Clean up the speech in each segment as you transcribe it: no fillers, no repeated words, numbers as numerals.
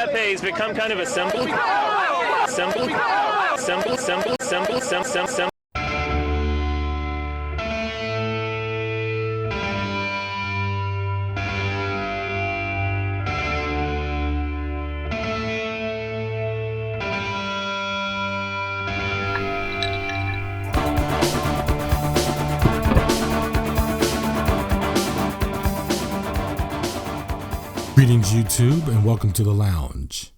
Pepe has become kind of a symbol. Symbol. Greetings, YouTube, and welcome to the lounge.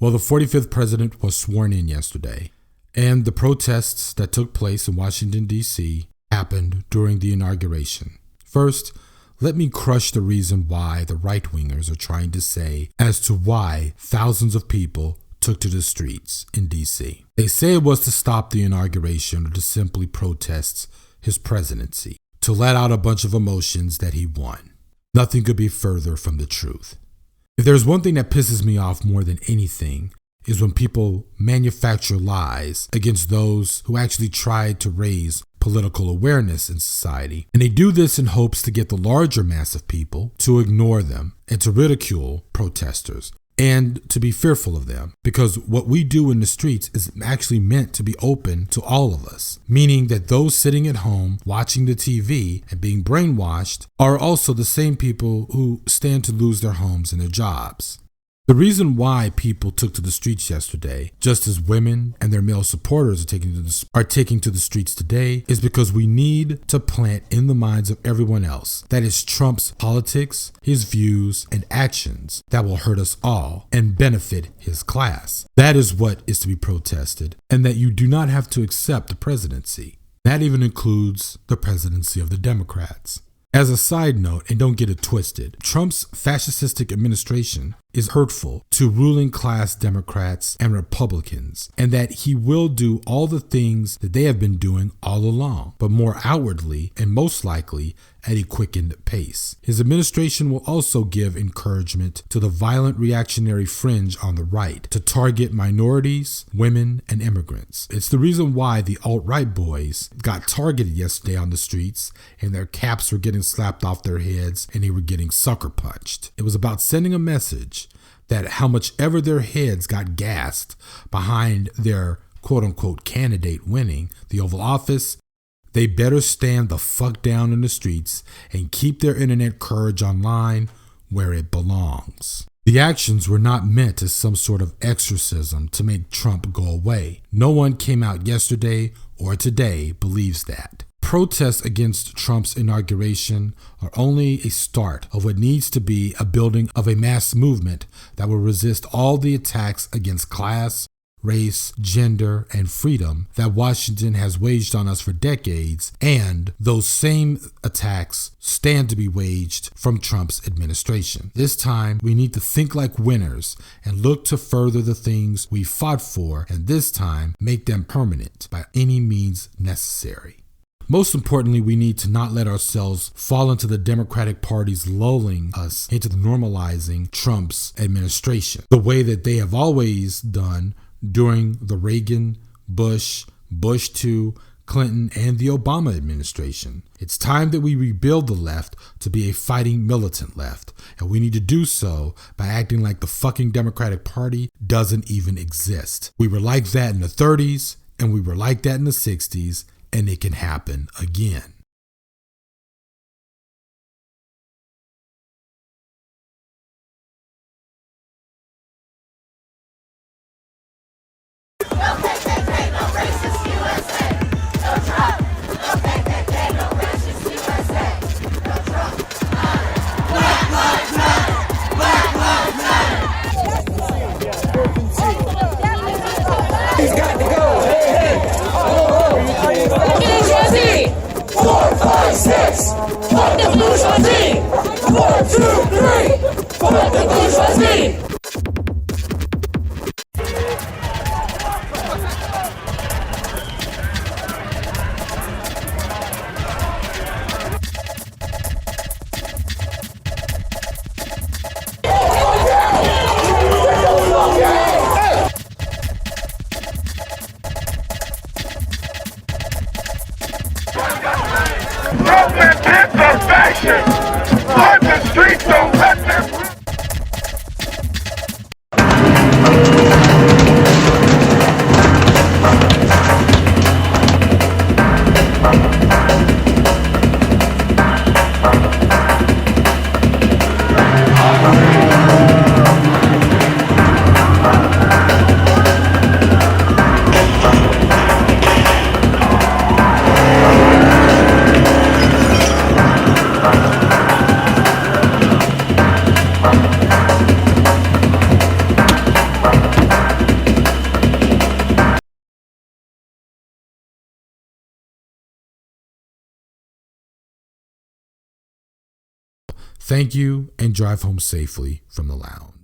Well, the 45th president was sworn in yesterday, and the protests that took place in Washington, D.C. happened during the inauguration. First, let me crush the reason why the right-wingers are trying to say as to why thousands of people took to the streets in D.C. They say it was to stop the inauguration or to simply protest his presidency, to let out a bunch of emotions that he won. Nothing could be further from the truth. If there's one thing that pisses me off more than anything is when people manufacture lies against those who actually try to raise political awareness in society. And they do this in hopes to get the larger mass of people to ignore them and to ridicule protesters and to be fearful of them. Because what we do in the streets is actually meant to be open to all of us, meaning that those sitting at home watching the TV and being brainwashed are also the same people who stand to lose their homes and their jobs. The reason why people took to the streets yesterday, just as women and their male supporters are taking to the streets today, is because we need to plant in the minds of everyone else that it's Trump's politics, his views, and actions that will hurt us all and benefit his class. That is what is to be protested, and that you do not have to accept the presidency. That even includes the presidency of the Democrats. As a side note, and don't get it twisted, Trump's fascistic administration is hurtful to ruling class Democrats and Republicans, and that he will do all the things that they have been doing all along, but more outwardly and most likely at a quickened pace. His administration will also give encouragement to the violent reactionary fringe on the right to target minorities, women, and immigrants. It's the reason why the alt-right boys got targeted yesterday on the streets and their caps were getting slapped off their heads and they were getting sucker punched. It was about sending a message that how much ever their heads got gassed behind their quote-unquote candidate winning the Oval Office, they better stand the fuck down in the streets and keep their internet courage online where it belongs. The actions were not meant as some sort of exorcism to make Trump go away. No one came out yesterday or today believes that. Protests against Trump's inauguration are only a start of what needs to be a building of a mass movement that will resist all the attacks against class, race, gender, and freedom that Washington has waged on us for decades, and those same attacks stand to be waged from Trump's administration. This time, we need to think like winners and look to further the things we fought for, and this time, make them permanent by any means necessary. Most importantly, we need to not let ourselves fall into the Democratic Party's lulling us into normalizing Trump's administration, the way that they have always done during the Reagan, Bush 2, Clinton, and the Obama administration. It's time that we rebuild the left to be a fighting militant left, and we need to do so by acting like the fucking Democratic Party doesn't even exist. We were like that in the 30s, and we were like that in the 60s, and it can happen again. He's got to go. Hey, 4, 5, 6. Fuck the bourgeoisie. 4, 2, 3. Fuck the bourgeoisie. Government imperfection. On the streets, don't let them. Thank you and drive home safely from the lounge.